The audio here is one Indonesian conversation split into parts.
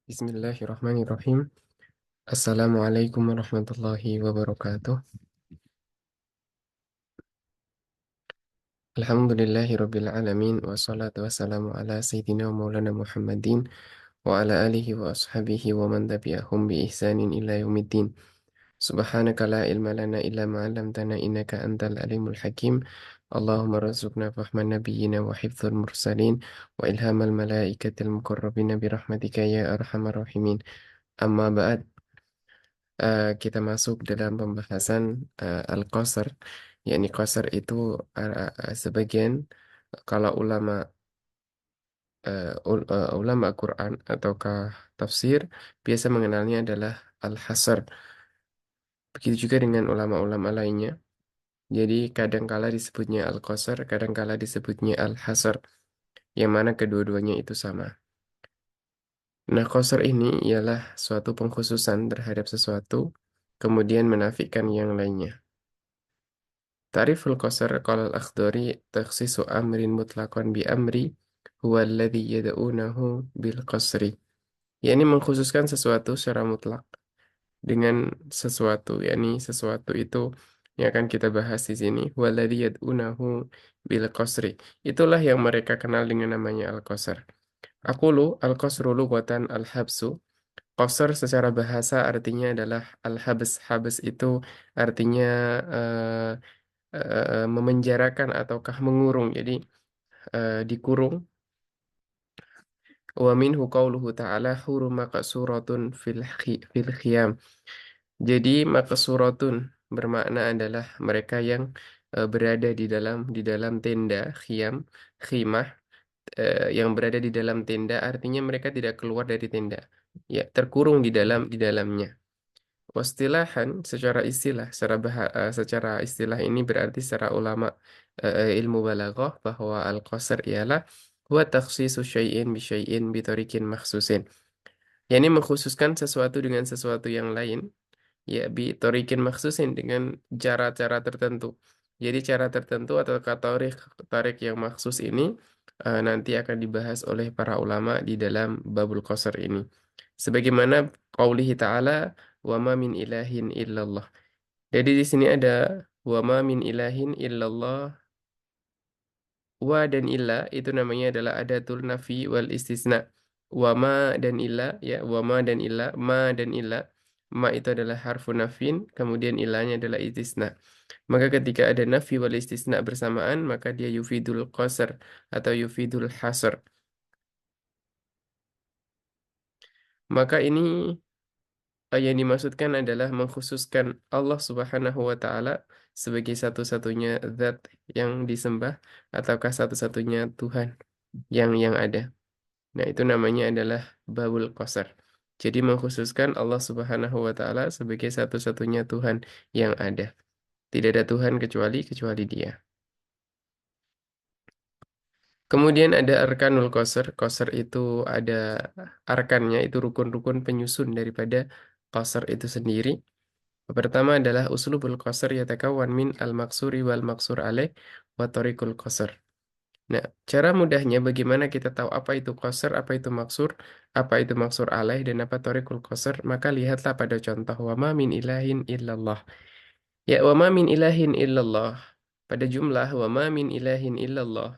Bismillahirrahmanirrahim. Assalamualaikum warahmatullahi wabarakatuh. Alhamdulillahi rabbil alamin. Wassalatu wassalamu ala sayyidina wa maulana Muhammadin wa ala alihi wa ashabihi wa man tabi'ahum bi ihsanin ila yaumiddin. Subhanaka la ilma lana illa ma 'allamtana innaka antal alimul hakim. Allahumma rzuqna fahman nabiyyina wa hifdzal mursalin wa ilhamal malaikatil muqarrabin bi rahmatika ya arhamar rahimin. Amma ba'd. Kita masuk dalam pembahasan al-qasar. Yakni qasar itu sebagian kalau ulama Quran ataukah tafsir biasa mengenalnya adalah al-hasar. Begitu juga dengan ulama-ulama lainnya. Jadi kadangkala disebutnya al-qasar, kadangkala disebutnya al-hasar, yang mana kedua-duanya itu sama. Nah, qasar ini ialah suatu pengkhususan terhadap sesuatu, kemudian menafikan yang lainnya. Ta'riful qasar qala al-Akhdari takhsisu amrin mutlaqan bi amri huwa alladhi yad'unahu bil qasri. Yani mengkhususkan sesuatu secara mutlak dengan sesuatu, yani sesuatu itu yang akan kita bahas di sini huwa alladhi yad'unahu bil qasri. Itulah yang mereka kenal dengan namanya al-qasar. Aqulu al-qasru lughatan al-habsu. Qasar secara bahasa artinya adalah al-habs. Habs itu artinya memenjarakan ataukah mengurung. Jadi dikurung. Wa minhu qauluhu ta'ala hurum maqsuratun fil khiyam. Jadi maqsuratun bermakna adalah mereka yang berada di dalam tenda khiyam, khimah, yang berada di dalam tenda artinya mereka tidak keluar dari tenda. Ya, terkurung di dalamnya. Wastilahan secara istilah ini berarti secara ulama ilmu balaghah bahwa al-qasr ialah huwa takhsisu syai'in bi syai'in bi tariqin makhsusin. Yani mengkhususkan sesuatu dengan sesuatu yang lain, ya bi tariqin makhsusin dengan cara-cara tertentu. Jadi cara tertentu atau tarik yang maksus ini nanti akan dibahas oleh para ulama di dalam babul qasr ini. Sebagaimana qaulihi ta'ala wa ma min ilahin illallah. Jadi di sini ada wa ma min ilahin illallah. Wa dan illa itu namanya adalah adatul nafi wal istisna. Wa ma dan illa, ya, wa ma dan illa, ma dan illa. Ma itu adalah harfu nafin, kemudian ilahnya adalah istisna. Maka ketika ada nafi wal istisna bersamaan, maka dia yufidul qasr atau yufidul hasr. Maka ini yang dimaksudkan adalah mengkhususkan Allah Subhanahu wa taala sebagai satu-satunya zat yang disembah ataukah satu-satunya Tuhan yang ada. Nah, itu namanya adalah babul qasar. Jadi mengkhususkan Allah Subhanahu wa taala sebagai satu-satunya Tuhan yang ada. Tidak ada Tuhan kecuali Dia. Kemudian ada arkanul qasar. Qasar itu ada arkannya, itu rukun-rukun penyusun daripada qasar itu sendiri. Pertama adalah uslubul qasr yatakawan min al-maqsuri wal maqsur alaih wa tariqul qasr. Nah, cara mudahnya bagaimana kita tahu apa itu qasr, apa itu maksur alaih, dan apa tariqul qasr, maka lihatlah pada contoh wa ma min ilahin illallah. Ya, wa ma min ilahin illallah. Pada jumlah wa ma min ilahin illallah.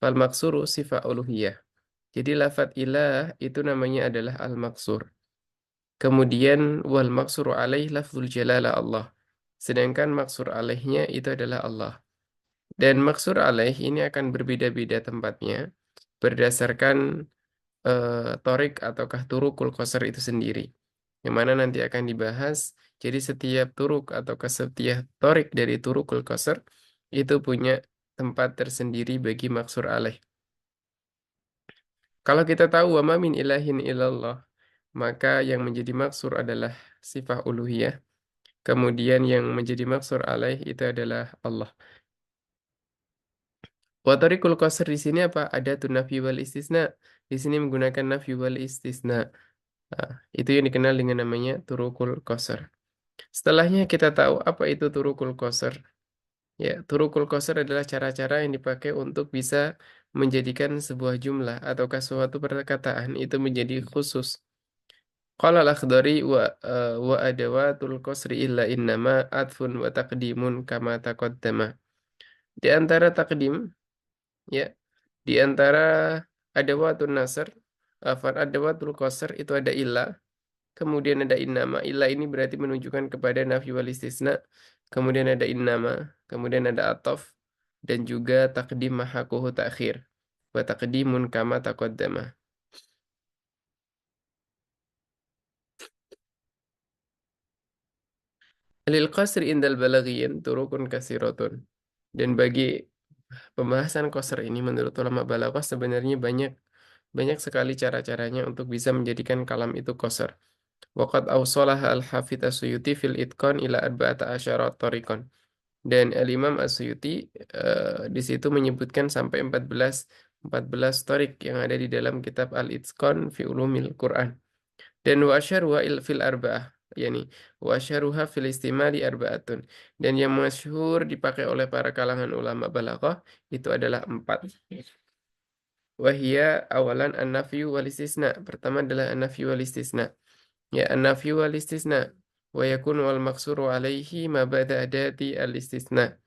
Fal maksuru sifat uluhiyah. Jadi lafadz ilah itu namanya adalah al-maqsur. Kemudian wal maksuru alaih lafzul jalalah Allah. Sedangkan maksur alaihnya itu adalah Allah. Dan maksur alaih ini akan berbeda-beda tempatnya berdasarkan torik ataukah turukul qasar itu sendiri. Yang mana nanti akan dibahas. Jadi setiap turuk ataukah setiap torik dari turukul qasar itu punya tempat tersendiri bagi maksur alaih. Kalau kita tahu wa ma min ilahin illallah, maka yang menjadi maksur adalah sifat uluhiyah. Kemudian yang menjadi maksur alaih itu adalah Allah. Wa tariqul qasr di sini apa? Ada nafi wal istisna. Di sini menggunakan nafi wal istisna. Nah, itu yang dikenal dengan namanya turukul qasr. Setelahnya kita tahu apa itu turukul qasr. Ya, turukul qasr adalah cara-cara yang dipakai untuk bisa menjadikan sebuah jumlah ataukah suatu perkataan itu menjadi khusus. Qala al-Akhdari wa adawatul qasri illa innama atfun wa taqdimun kama taqaddama. Di antara takdim, ya, di antara adawatun nasr, adawatul qasr itu ada illa, kemudian ada innama. Illa ini berarti menunjukkan kepada nafi wal istisna. Kemudian ada innama, kemudian ada ataf dan juga takdim mahakuhu ta'khir. Wa taqdimun kama taqaddama. Lil qasri indal balaghiyin turukun kasiratun. Dan bagi pembahasan qasr ini menurut ulama balaghah sebenarnya banyak banyak sekali cara-caranya untuk bisa menjadikan kalam itu qasr. Waqad awsalaha al-Hafidz As-Suyuti fil Itqan ila arba'ata asyara tariqan. Dan Al-Imam As-Suyuti di situ menyebutkan sampai 14 tarik yang ada di dalam kitab Al-Itqan fi Ulumil Quran. Dan wa asyharuha fil arba'ah, yani wa asyharuha fil istimali arba'atun. Dan yang masyhur dipakai oleh para kalangan ulama balaghah itu adalah 4. Wahia awalan an-nafyu wal istisna. Pertama adalah an-nafyu wal istisna. Ya, an-nafyu wal istisna. Wa yakunu wal maksuru alaihi ma ba'da adati al-istisna.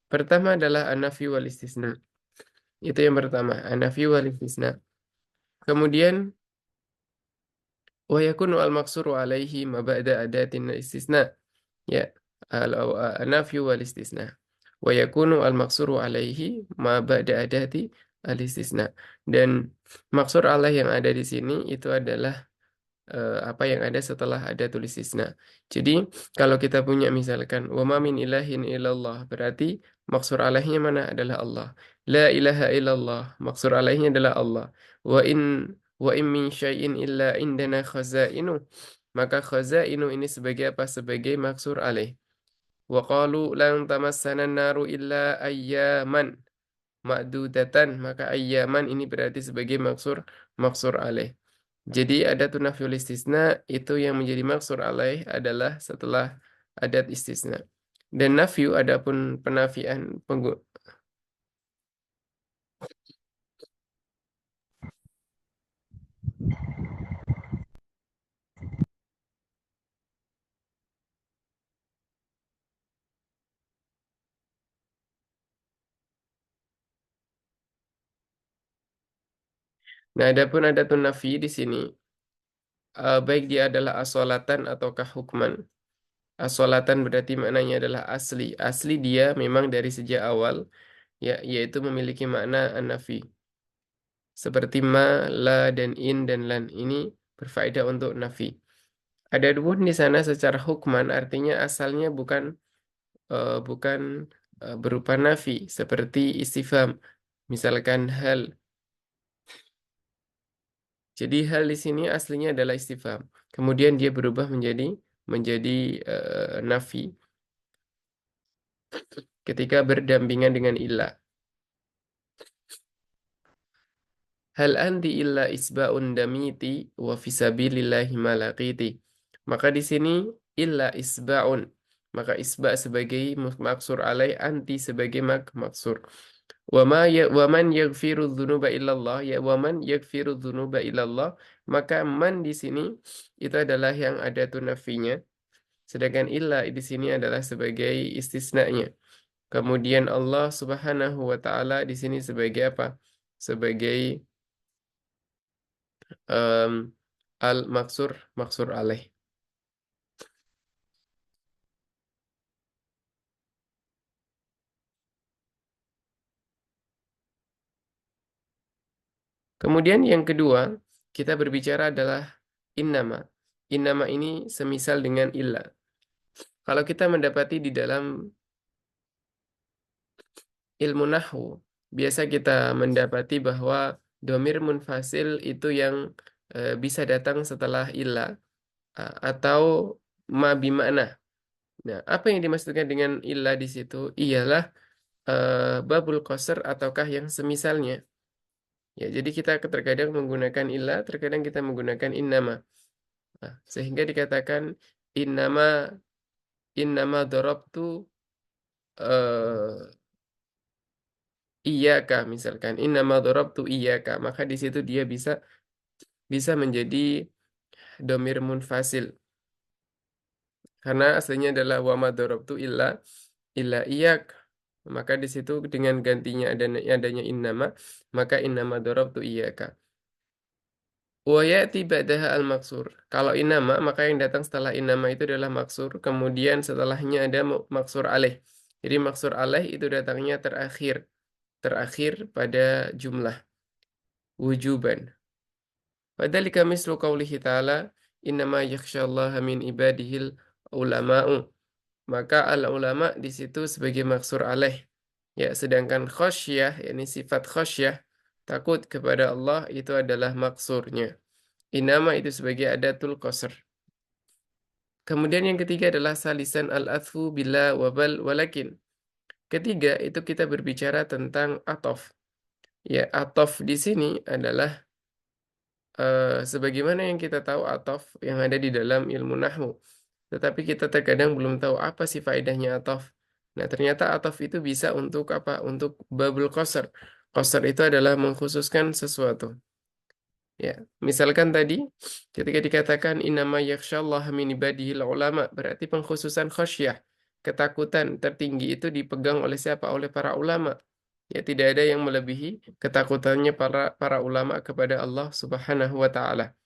Pertama adalah an-nafyu wal istisna. Itu yang pertama, an-nafyu wal istisna. Kemudian wa yakunu al-maksuru alaihi ma ba'da adatin al-istisna. Ya, an-nafyu wal istisna. Wa yakunu al-maksuru alaihi ma ba'da adati al-istisna. Dan maksur Allah yang ada di sini itu adalah apa yang ada setelah ada tulis isna. Jadi kalau kita punya misalkan wa ma min ilahin illallah berarti maksur alaihnya mana adalah Allah. La ilaha illallah maksur alaihnya adalah Allah. Wa in wa in min syai'in illa indana khazainu. Maka khazainu ini sebagai apa? Sebagai maksur alaih. Wa qalu lan tamassana naru illa ayyaman ma'dudatan. Maka ayyaman ini berarti sebagai maksur alaih. Jadi adat nafyul istisna itu yang menjadi maksur alaih adalah setelah adat istisna. Dan nafyu adapun penafian Nah, adapun adatun nafi di sini baik dia adalah asolatan ataukah hukman. Asolatan berarti maknanya adalah asli. Asli dia memang dari sejak awal ya yaitu memiliki makna an-nafi. Seperti ma, la dan in dan lan ini berfaedah untuk nafi. Ada dua di sana secara hukman artinya asalnya bukan berupa nafi seperti istifham. Misalkan hal. Jadi hal di sini aslinya adalah istifham. Kemudian dia berubah menjadi nafi ketika berdampingan dengan ilah. Hal anti illa isba'un damiti wa fisabilillahi malaqiti. Maka di sini illa isba'un. Maka isba' sebagai maksur alai, anti sebagai maksur. Wa man yaghfiru dzunuba illallah, ya wa man yaghfiru dzunuba illallah. Maka man di sini itu adalah yang ada tunafinya. Sedangkan illa di sini adalah sebagai istisnanya. Kemudian Allah Subhanahu wa taala di sini sebagai apa? Sebagai em, maksur alaih. Kemudian yang kedua, kita berbicara adalah innama. Innama ini semisal dengan illa. Kalau kita mendapati di dalam ilmu nahwu, biasa kita mendapati bahwa domir munfasil itu yang bisa datang setelah illa atau ma bimakna. Nah, apa yang dimaksudkan dengan illa di situ? Ialah babul qasr ataukah yang semisalnya. Ya, jadi kita terkadang menggunakan illa, terkadang kita menggunakan innama. Nah, sehingga dikatakan innama innama darabtu eh iyyaka misalkan innama darabtu iyyaka, maka di situ dia bisa bisa menjadi domir munfasil. Karena aslinya adalah wa ma darabtu illa iyak. Maka di situ dengan gantinya adanya innama, maka innama darabtu iyyaka. Wa ya'ti ba'daha al-maksur. Kalau innama, maka yang datang setelah innama itu adalah maksur. Kemudian setelahnya ada maksur alaih. Jadi maksur alaih itu datangnya terakhir. Terakhir pada jumlah. Wujuban. Padhalika mislu qawlihi ta'ala, innama yakhsyallaha min ibadihil ulama'u. Maka al-ulama di situ sebagai maksur alaih. Ya, sedangkan khosyah, yakni sifat khosyah, takut kepada Allah itu adalah maksurnya. Inama itu sebagai adatul qasr. Kemudian yang ketiga adalah salisan al-atfu bila wabal walakin. Ketiga itu kita berbicara tentang atof. Ya, atof di sini adalah sebagaimana yang kita tahu atof yang ada di dalam ilmu nahwu. Tetapi kita terkadang belum tahu apa sih faedahnya atof. Nah, ternyata atof itu bisa untuk apa? Untuk babul qasr. Qasr itu adalah mengkhususkan sesuatu. Ya, misalkan tadi ketika dikatakan innama yakhsyallaha min ibadihil ulama, berarti pengkhususan khasyah, ketakutan tertinggi itu dipegang oleh siapa? Oleh para ulama. Ya, tidak ada yang melebihi ketakutannya para ulama kepada Allah Subhanahu wa taala.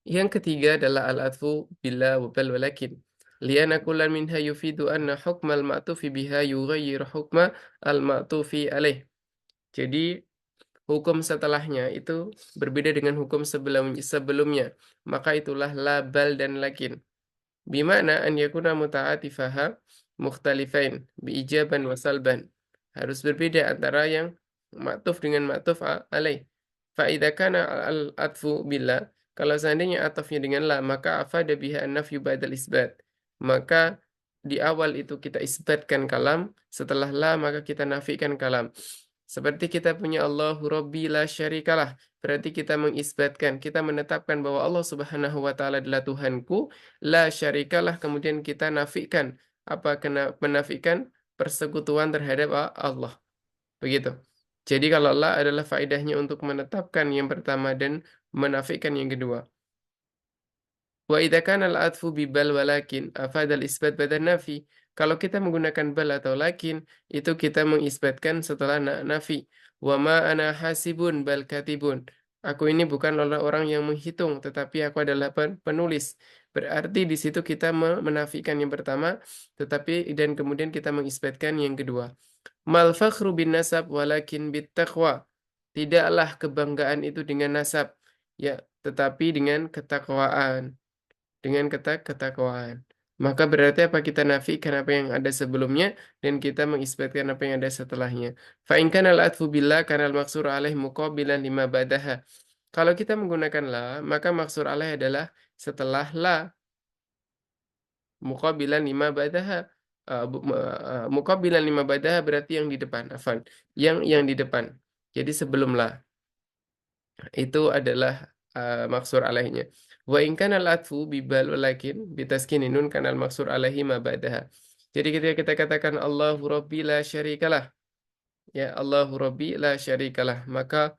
Yang ketiga adalah al-atfu bila wabal walakin. Liana kullan minha yufidu anna hukmal ma'tufi biha yughayyir hukma al-ma'tufi alaih. Jadi hukum setelahnya itu berbeda dengan hukum sebelumnya. Maka itulah la bal dan lakin. Bimana an yakuna muta'atifaha mukhtalifain biijaban wa salban. Harus berbeda antara yang ma'tuf dengan ma'tuf alaih. Fa'idha kana al-atfu billah. Kalau seandainya atafnya dengan la, maka afada biha an-nafyu ba'dal isbat. Maka di awal itu kita isbatkan kalam, setelah la maka kita nafikan kalam. Seperti kita punya Allahu Rabbi la syarikalah. Berarti kita mengisbatkan, kita menetapkan bahwa Allah Subhanahu wa taala adalah Tuhanku, la syarikalah, kemudian kita nafikan. Apa kena menafikan persekutuan terhadap Allah. Begitu. Jadi kalau la adalah faedahnya untuk menetapkan yang pertama dan menafikan yang kedua. Wa idza kana al-atfu bi bal walakin afadal isbat badan nafi. Kalau kita menggunakan bal atau lakin, itu kita mengisbatkan setelah nafi. Wa ma ana hasibun bal katibun. Aku ini bukan orang yang menghitung, tetapi aku adalah penulis. Berarti di situ kita menafikan yang pertama, tetapi dan kemudian kita mengisbatkan yang kedua. Mal fakhru bin nasab walakin bit taqwa. Tidaklah kebanggaan itu dengan nasab, ya, tetapi dengan ketakwaan, dengan ketakwaan. Maka berarti apa, kita nafikan apa yang ada sebelumnya dan kita mengisbatkan apa yang ada setelahnya. Fa in kana al-atfu billah kana al-maqsur alaih muqabilan lima ba'daha. Kalau kita menggunakan la, maka maksur alaih adalah setelah la, muqabilan lima ba'daha. Muqabilan lima ba'daha berarti yang di depan, afan. Yang di depan. Jadi sebelum la. Itu adalah maksur alaihnya. Wa in kana al-atfu bibal walakin bitaskinin nun kana al-maksur alaihi ma ba'daha. Jadi ketika kita katakan Allahu Rabbi la syarikalah, ya, Allahu Rabbi la syarikalah, maka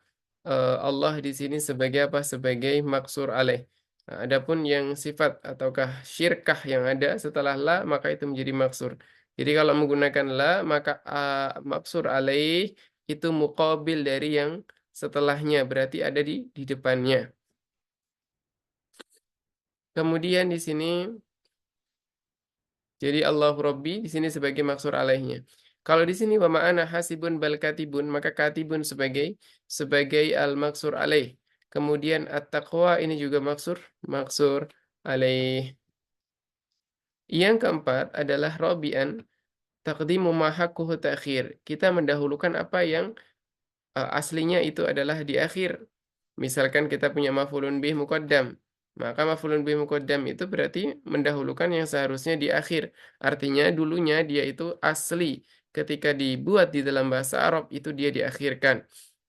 Allah di sini sebagai apa? Sebagai maksur alaih. Nah, adapun yang sifat ataukah syirkah yang ada setelah la, maka itu menjadi maksur. Jadi kalau menggunakan la, maka maksur alaih itu muqabil dari yang setelahnya, berarti ada di depannya. Kemudian di sini jadi Allahu Rabbi di sini sebagai maksur alaihnya. Kalau di sini wa ma'ana hasibun bal katibun, maka katibun sebagai al maksur alaih. Kemudian at-taqwa ini juga maksur alaih. Yang keempat adalah robian taqdimu ma haqquhu ta'khir. Kita mendahulukan apa yang aslinya itu adalah di akhir. Misalkan kita punya maf'ulun bih muqaddam, maka maf'ulun bih muqaddam itu berarti mendahulukan yang seharusnya di akhir. Artinya dulunya dia itu asli. Ketika dibuat di dalam bahasa Arab itu dia diakhirkan.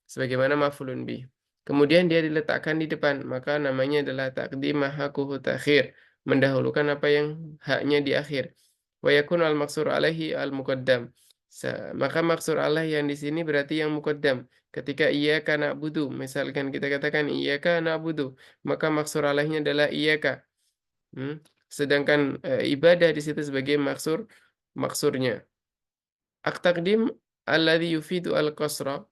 Sebagaimana maf'ulun bih. Kemudian dia diletakkan di depan, maka namanya adalah taqdim ma haqquhu ta'khir. Mendahulukan apa yang haknya di akhir. Wa yakun al-maksur alaihi al-muqaddam. Maka maksur Allah yang di sini berarti yang muqaddam. Ketika iyyaka na'budu, misalkan kita katakan iyyaka na'budu, maka maksur Allahnya adalah iyyaka. Hmm? Sedangkan ibadah di situ sebagai maksurnya. At-taqdim alladhi yufidu al-qasra.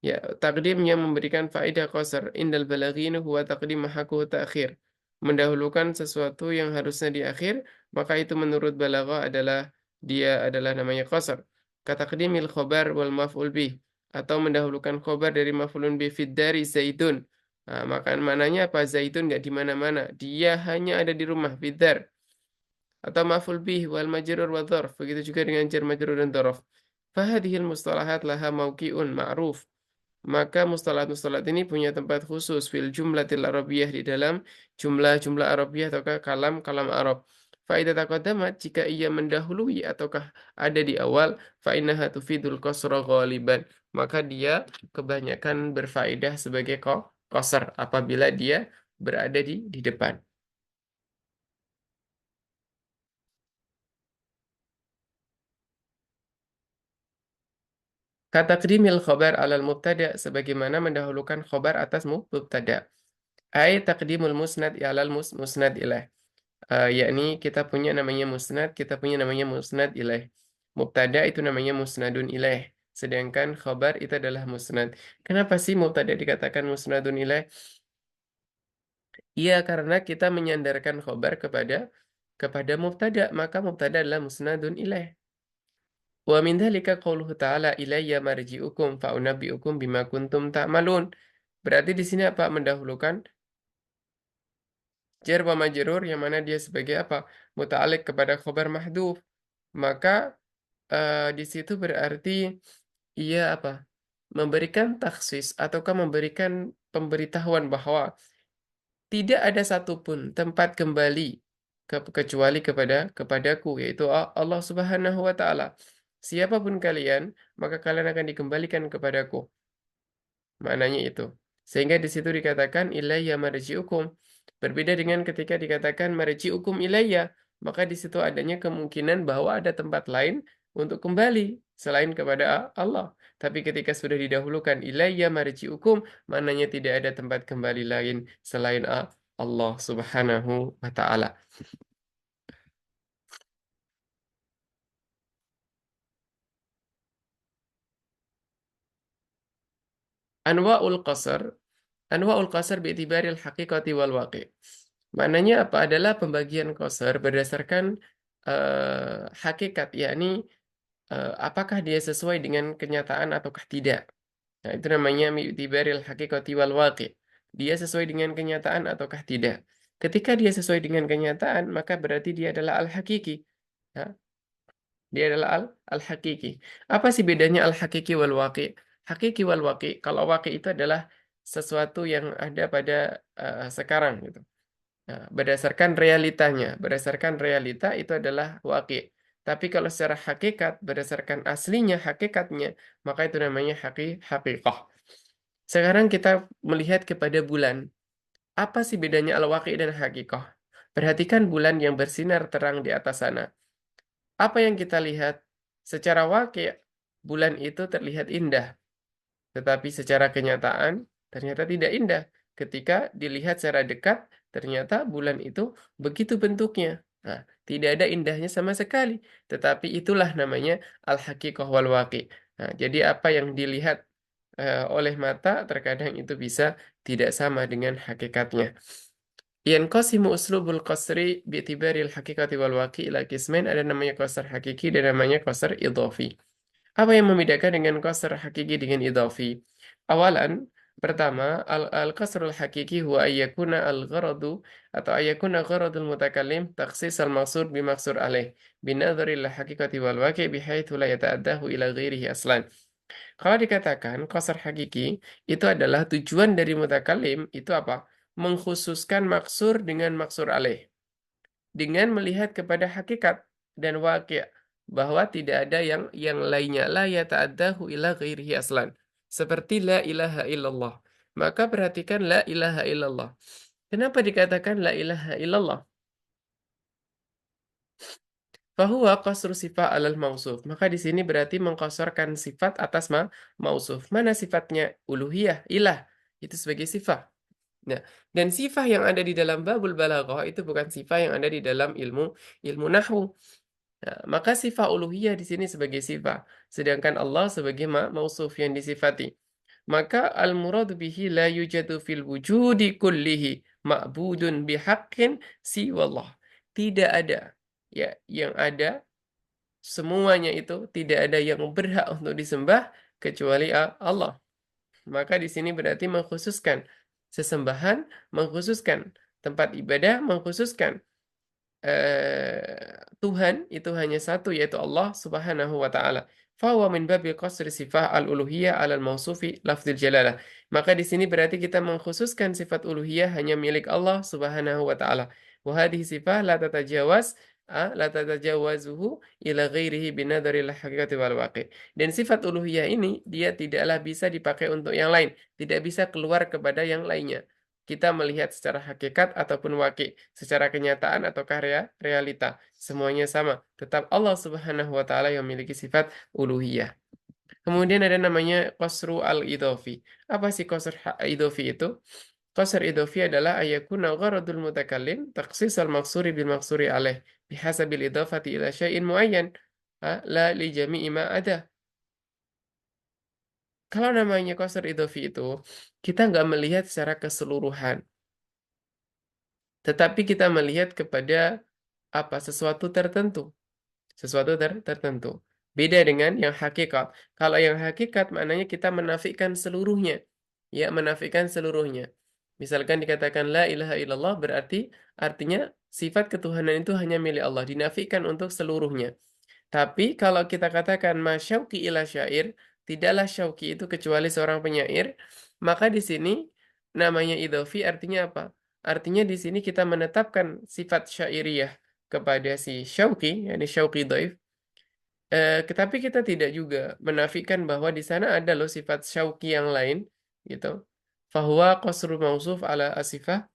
Ya, takdim yang memberikan faedah qasar indal balaghin huwa taqdim haqqu ta'khir. Mendahulukan sesuatu yang harusnya di akhir, maka itu menurut balaghah adalah namanya qasar. Kataqdimil khobar wal maf'ul bih, atau mendahulukan khobar dari maf'ulun bih fid dari zaidun. Nah, maka mananya apa? Zaidun nggak di mana-mana. Dia hanya ada di rumah fid dar. Atau maf'ul bih wal majrur wa dzarf. Begitu juga dengan jar majrur dan dzaraf. Fahadhil mustalahat laha mauqi'un ma'ruf. Maka mustalat-mustalat ini punya tempat khusus fil jumlatil arabiyah, di dalam jumlah-jumlah arabiyah ataukah kalam-kalam Arab. Faidah taqaddamat, jika ia mendahului ataukah ada di awal, fa innaha tufidul qasra ghaliban. Maka dia kebanyakan berfaedah sebagai qasar apabila dia berada di depan. Kata qdimil khobar alal mubtada, sebagaimana mendahulukan khobar atas mubtada. Ai taqdimul musnad alal musnad ilaih. Yakni kita punya namanya musnad, kita punya namanya musnad ilaih. Mubtada itu namanya musnadun ilaih. Sedangkan khobar itu adalah musnad. Kenapa sih mubtada dikatakan musnadun ilaih? Iya, karena kita menyandarkan khobar kepada mubtada, maka mubtada adalah musnadun ilaih. Wa min dzalika qauluhu ta'ala ilayya marji'ukum fa unabbi'ukum bima kuntum ta'malun. Berarti di sini apa? Mendahulukan jar wa majrur yang mana dia sebagai apa? Muta'alliq kepada khobar mahdhuf. Maka di situ berarti ia apa? Memberikan taksis ataukah memberikan pemberitahuan bahwa tidak ada satupun tempat kembali kecuali kepadaku, yaitu Allah Subhanahu wa taala. Siapapun kalian, maka kalian akan dikembalikan kepadaku. Maknanya itu. Sehingga di situ dikatakan ilayya marji'ukum. Berbeda dengan ketika dikatakan marji'ukum ilayya, maka di situ adanya kemungkinan bahwa ada tempat lain untuk kembali selain kepada Allah. Tapi ketika sudah didahulukan ilayya marji'ukum, maknanya tidak ada tempat kembali lain selain Allah Subhanahu wa taala. Anwa'ul qasar, anwa'ul qasar bi'tibaril haqiqati wal waqi'. Maknanya apa? Adalah pembagian qasar berdasarkan hakikat, yakni apakah dia sesuai dengan kenyataan ataukah tidak. Nah, itu namanya mi'tibaril haqiqati wal waqi'. Dia sesuai dengan kenyataan ataukah tidak. Ketika dia sesuai dengan kenyataan, maka berarti dia adalah al-hakiki. Ya, dia adalah al-hakiki. Apa sih bedanya al-hakiki wal waqi'? Hakiki wal waqi', kalau waqi' itu adalah sesuatu yang ada pada sekarang gitu. Nah, berdasarkan realita itu adalah waqi'. Tapi kalau secara hakikat, berdasarkan aslinya, hakikatnya, maka itu namanya haqiqah. Sekarang kita melihat kepada bulan. Apa sih bedanya al-waqi' dan haqiqah? Perhatikan bulan yang bersinar terang di atas sana. Apa yang kita lihat? Secara waqi', bulan itu terlihat indah. Tetapi secara kenyataan ternyata tidak indah. Ketika dilihat secara dekat, ternyata bulan itu begitu bentuknya. Nah, tidak ada indahnya sama sekali. Tetapi itulah namanya al-haqiqah wal waqi'. Nah, jadi apa yang dilihat oleh mata terkadang itu bisa tidak sama dengan hakikatnya. Yanqasimu uslubul qasri bi'tibaril haqiqati wal waqi' ila qismain, ada namanya qasar hakiki dan namanya qasar idhafi. Apa yang membedakan dengan qasr hakiki dengan idhafi? Awalan, pertama, al-qasrul hakiki huwa ayyakuna al-gharadu atau ayyakuna gharadul mutakallim takhsis al-maqsud bimaksur alaih binadhari ila haqiqati wal waqi' bihaitsu la yata'addahu ila ghairihi aslan. Kalau dikatakan qasr hakiki itu adalah tujuan dari mutakallim itu apa? Mengkhususkan maksur dengan maksur alaih, dengan melihat kepada hakikat dan wakil bahwa tidak ada yang lainnya, la yata'addahu ila ghairihi aslan, seperti la ilaha illallah. Maka perhatikan la ilaha illallah. Kenapa dikatakan la ilaha illallah? Fahuwa qasru sifat alal mausuf. Maka di sini berarti mengkosorkan sifat atas mausuf. Mana sifatnya? Uluhiyah, ilah. Itu sebagai sifat. Nah, dan sifat yang ada di dalam babul balaghah itu bukan sifat yang ada di dalam ilmu ilmu nahwu. Nah, maka sifat uluhiyah di sini sebagai sifat, sedangkan Allah sebagai mausuf yang disifati. Maka al-muradu bihi la yujadu fil wujudi kullihi ma'budun bihaqqin siwallah. Tidak ada ya yang ada semuanya itu tidak ada yang berhak untuk disembah kecuali Allah. Maka di sini berarti mengkhususkan sesembahan, mengkhususkan tempat ibadah, mengkhususkan Tuhan itu hanya satu yaitu Allah Subhanahu wa taala. Fahuwa min babi qasri sifat al-uluhiyah alal mausufi lafzil jalalah. Maka di sini berarti kita mengkhususkan sifat uluhiyah hanya milik Allah Subhanahu wa taala. Wa hadhihi sifat la tatajawazuhu ila ghairihi binadharil haqiqati wal waqi'. Dan sifat uluhiyah ini dia tidaklah bisa dipakai untuk yang lain, tidak bisa keluar kepada yang lainnya. Kita melihat secara hakikat ataupun waki, secara kenyataan ataukah realita, semuanya sama. Tetap Allah Subhanahu wa taala yang memiliki sifat uluhiyah. Kemudian ada namanya qasru al-idhofi. Apa sih qasr idhofi itu? Qasr idhofi adalah ayakuna gharadul mutakallim taqsis al-maqsuri bil maqsuri alaih bihasabil idhofati ila syai'in muayyan, la li jami'i ma ada. Kalau namanya qasr idhofi itu, kita nggak melihat secara keseluruhan. Tetapi kita melihat kepada apa sesuatu tertentu, sesuatu tertentu. Beda dengan yang hakikat. Kalau yang hakikat maknanya kita menafikan seluruhnya. Ya, menafikan seluruhnya. Misalkan dikatakan la ilaha illallah berarti artinya sifat ketuhanan itu hanya milik Allah, dinafikan untuk seluruhnya. Tapi kalau kita katakan masyauqi ila syair, tidaklah syauqi itu kecuali seorang penyair, maka di sini namanya idhofi artinya apa? Artinya di sini kita menetapkan sifat syairiyah kepada si syauqi, yakni syauqi dhaif. Tetapi kita tidak juga menafikan bahwa di sana ada loh sifat syauqi yang lain, gitu. Fahuwa qasru mausuf ala asifah.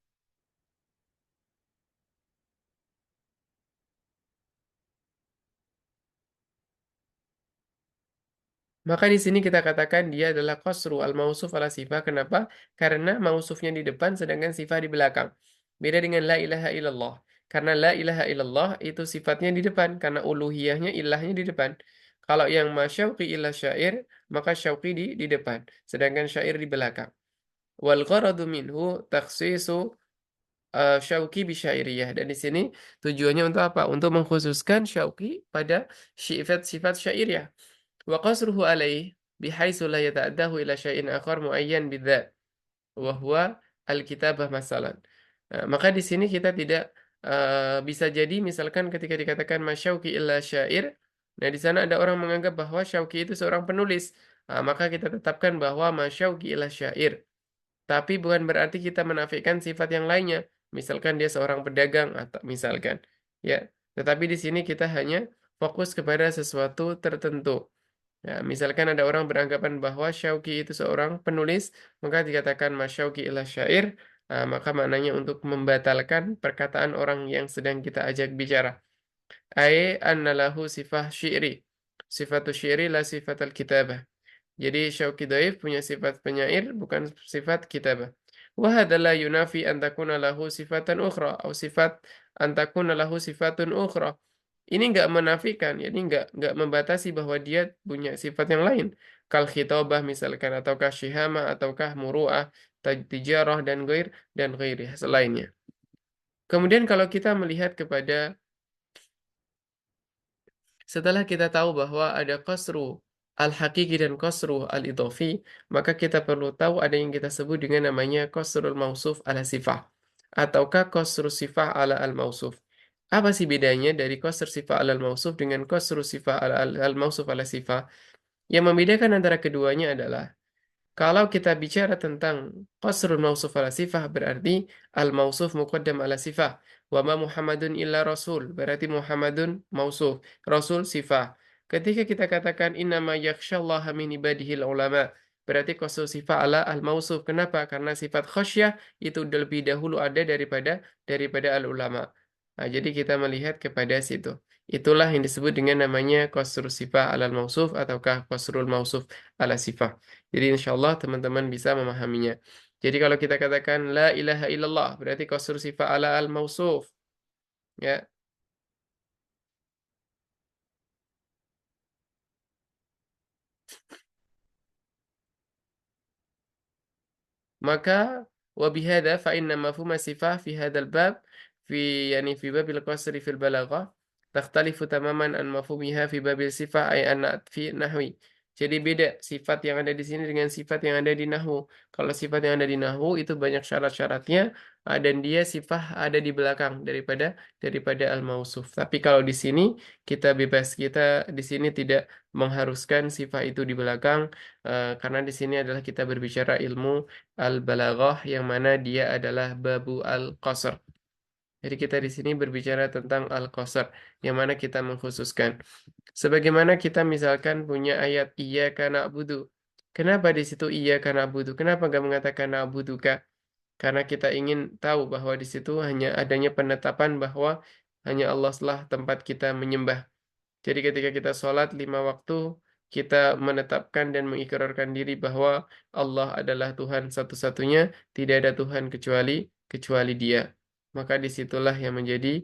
Maka di sini kita katakan dia adalah qasru al-mausuf ala sifah. Kenapa? Karena mausufnya di depan sedangkan sifat di belakang. Beda dengan la ilaha illallah. Karena la ilaha illallah itu sifatnya di depan. Karena uluhiyahnya ilahnya di depan. Kalau yang masyauqi ila syair, maka syauqi di depan. Sedangkan syair di belakang. Wal gharadu minhu takhsisu syauqi bisyairiyah. Dan di sini tujuannya untuk apa? Untuk mengkhususkan syauqi pada sifat-sifat syairiyah. Wa qasruhu alaih bihaitsu la yata'addahu ila syai'in akhar muayyan bidzat wa huwa al-kitabah masalan. Nah, maka di sini kita tidak bisa jadi misalkan ketika dikatakan masyauqi illa syair, nah di sana ada orang menganggap bahwa Syauqi itu seorang penulis. Nah, maka kita tetapkan bahwa masyauqi illa syair. Tapi bukan berarti kita menafikan sifat yang lainnya. Misalkan dia seorang pedagang atau misalkan ya. Tetapi di sini kita hanya fokus kepada sesuatu tertentu. Ya, misalkan ada orang beranggapan bahwa Syauqi itu seorang penulis, maka dikatakan masyauqi ila syair, maka maknanya untuk membatalkan perkataan orang yang sedang kita ajak bicara. Ai anna lahu sifah syi'ri. Sifatu syi'ri la sifat al-kitabah. Jadi Syauqi Dhaif punya sifat penyair, bukan sifat kitabah. Wa hadza la yunafi an takuna lahu sifatan ukhra atau sifat an takuna lahu sifatun ukhra. Ini nggak menafikan, jadi nggak membatasi bahwa dia punya sifat yang lain. Kal khitabah misalkan, ataukah syihama, ataukah muru'ah, tijarah, dan ghairi selainnya. Kemudian kalau kita melihat kepada, setelah kita tahu bahwa ada qasru al-haqiqi dan qasru al-idhofi, maka kita perlu tahu ada yang kita sebut dengan namanya qasrul mausuf ala sifah, ataukah qasru sifah ala al-mausuf. Apa sih bedanya dari qasr sifah ala al-mausuf dengan qasru sifah ala al-mausuf ala sifah? Yang membedakan antara keduanya adalah kalau kita bicara tentang qasrul mausuf ala sifah berarti al-mausuf muqaddam ala sifah. Wa ma Muhammadun illa rasul berarti Muhammadun mausuf, rasul sifah. Ketika kita katakan innama yakhsyallaha min ibadihil ulama berarti qasrul sifah ala al-mausuf. Kenapa? Karena sifat khasyah itu lebih dahulu ada daripada al-ulama. Nah, jadi kita melihat kepada situ. Itulah yang disebut dengan namanya qasrul sifah alal mausuf ataukah qasrul mausuf ala sifah. Jadi insya Allah teman-teman bisa memahaminya. Jadi kalau kita katakan la ilaha illallah berarti qasrul sifah ala al mausuf. Ya, maka wabihada fa inna mafhum sifah fi hadzal bab fi yani fi babil qasri fil balaghah takhtalifu tamaman an mafhumiha fi babil sifah ay an fi nahwi. Jadi beda sifat yang ada di sini dengan sifat yang ada di nahwu. Kalau sifat yang ada di nahwu itu banyak syarat-syaratnya dan dia sifat ada di belakang daripada al-mausuf. Tapi kalau di sini kita bebas, kita di sini tidak mengharuskan sifat itu di belakang karena di sini adalah kita berbicara ilmu al-balaghah yang mana dia adalah babu al-qasr. Jadi kita di sini berbicara tentang al-qasr yang mana kita mengkhususkan. Sebagaimana kita misalkan punya ayat iyyaka na'budu. Kenapa di situ iyyaka na'budu? Kenapa nggak mengatakan na'buduka? Karena kita ingin tahu bahwa di situ hanya adanya penetapan bahwa hanya Allah lah tempat kita menyembah. Jadi ketika kita sholat 5 waktu, kita menetapkan dan mengikrarkan diri bahwa Allah adalah Tuhan satu-satunya, tidak ada Tuhan kecuali Dia. Maka disitulah yang menjadi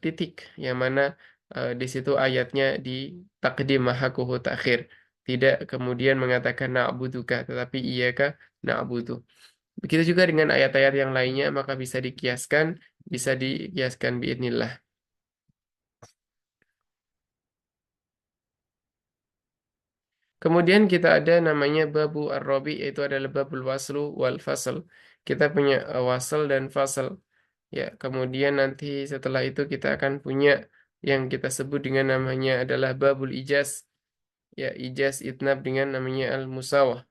titik yang mana di situ ayatnya di takdim mahakuhu takhir. Tidak kemudian mengatakan na'buduka, tetapi iyaka na'budu. Begitu juga dengan ayat-ayat yang lainnya, maka bisa dikiaskan biidnillah. Kemudian kita ada namanya babu ar-rabi yaitu adalah babul waslu wal fasl. Kita punya wasl dan fasl. Ya, kemudian nanti setelah itu kita akan punya yang kita sebut dengan namanya adalah babul ijaz. Ya, ijaz itnab dengan namanya al-musawah.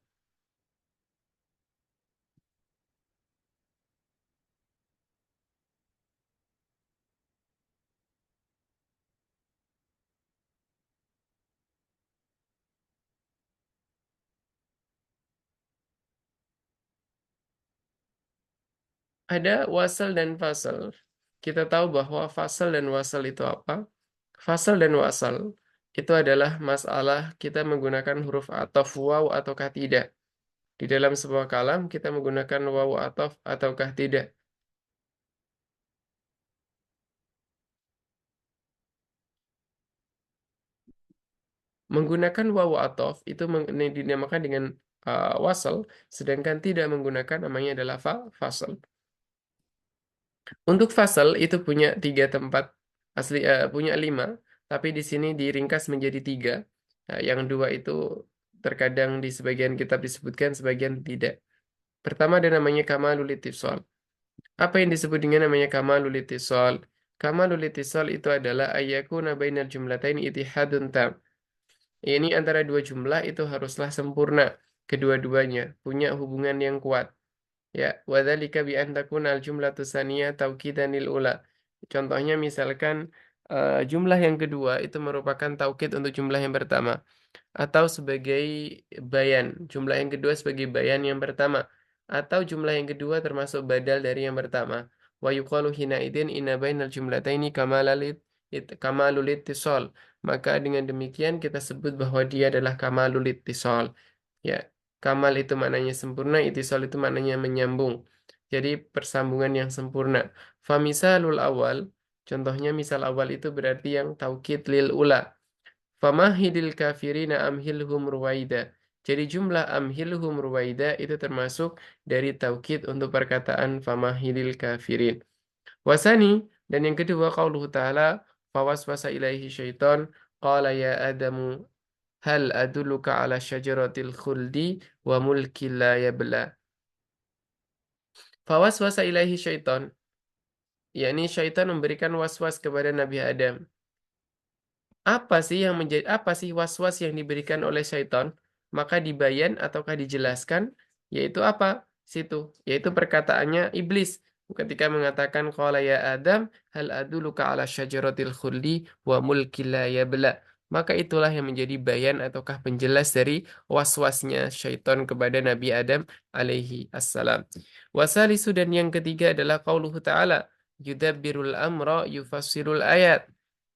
Ada wasl dan fasl. Kita tahu bahwa fasl dan wasl itu apa? Fasl dan wasl itu adalah masalah kita menggunakan huruf ataf waw ataukah tidak. Di dalam sebuah kalam kita menggunakan wawu ataf ataukah tidak. Menggunakan wawu ataf itu dinamakan dengan wasal, sedangkan tidak menggunakan namanya adalah fasal. Untuk fasal itu punya 3 tempat asli punya 5, tapi di sini diringkas menjadi 3. Nah, yang 2 itu terkadang di sebagian kitab disebutkan, sebagian tidak. Pertama ada namanya kamalul ittisal. Apa yang disebut dengan namanya kamalul ittisal? Kamalul ittisal itu adalah ayyakuna bainal jumlatain ittihadun tam. Ini antara dua jumlah itu haruslah sempurna. Kedua-duanya punya hubungan yang kuat. Ya, wadzalika bi an takuna al jumlatu tsaniyah taukidan lil ula. Contohnya misalkan jumlah yang kedua itu merupakan taukid untuk jumlah yang pertama atau sebagai bayan. Jumlah yang kedua sebagai bayan yang pertama atau jumlah yang kedua termasuk badal dari yang pertama. Wa yuqalu hina idin inna bainal jumlataini kamalul ittisal. Maka dengan demikian kita sebut bahwa dia adalah kamalul ittisal. Ya, kamal itu maknanya sempurna, ittisal itu maknanya menyambung. Jadi persambungan yang sempurna. Famisalul awal, contohnya misal awal itu berarti yang taukid lil ula. Famahidil kafirina amhilhum ruwaida. Jadi jumlah amhilhum ruwaida itu termasuk dari taukid untuk perkataan famahidil kafirin. Wasani, dan yang kedua qauluhu ta'ala fawaswasa ilaihi syaitan qala ya adamu hal adulluka ala syajaratil khuldi wa mulki la yabla. Fawaswasa ilaihi syaitan, yakni syaitan memberikan waswas kepada Nabi Adam. Apa sih was-was yang diberikan oleh syaitan? Maka dibayan ataukah dijelaskan? Yaitu apa? Situ, yaitu perkataannya iblis ketika mengatakan qala ya Adam hal aduluka ala syajaratil khuldi wa mulki la yabla. Maka itulah yang menjadi bayan ataukah penjelas dari was-wasnya syaitan kepada Nabi Adam alaihi assalam. Wasalisu, dan yang ketiga adalah qauluhu ta'ala yudabbirul amra yufassirul ayat.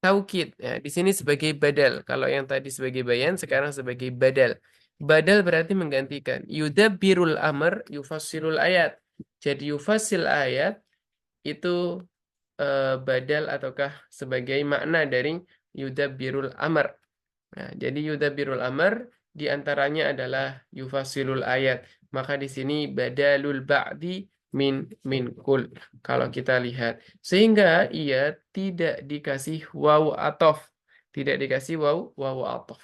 taukid. Ya, di sini sebagai badal. Kalau yang tadi sebagai bayan, sekarang sebagai badal. Badal berarti menggantikan. Yudabbirul amr yufassilul ayat. Jadi yufasil ayat itu badal ataukah sebagai makna dari yudabbirul amr. Nah, jadi yudabbirul amr di antaranya adalah yufasilul ayat. Maka di sini badalul ba'di min kul. Kalau kita lihat. Sehingga ia tidak dikasih waw atof. Tidak dikasih waw atof.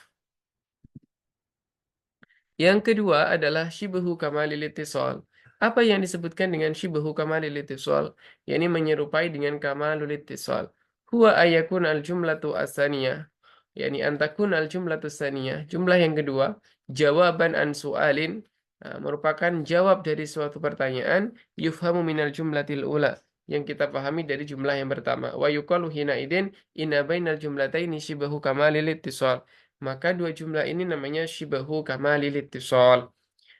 Yang kedua adalah syibhu kamalil ittisal. Apa yang disebutkan dengan syibhu kamalil ittisal? Yakni menyerupai dengan kamalul ittisal. Huwa ayakun al-jumlatu as-saniyah. Yakni antakun al-jumlatu as-saniyah. Jumlah yang kedua, jawaban an su'alin. Merupakan jawab dari suatu pertanyaan. Yufhamu minal jumlatil ula. Yang kita pahami dari jumlah yang pertama. Wa yuqalu hina idin inna bainal jumlataini syibhu kamalil ittisal. Maka dua jumlah ini namanya syibahu kamalil ittisal.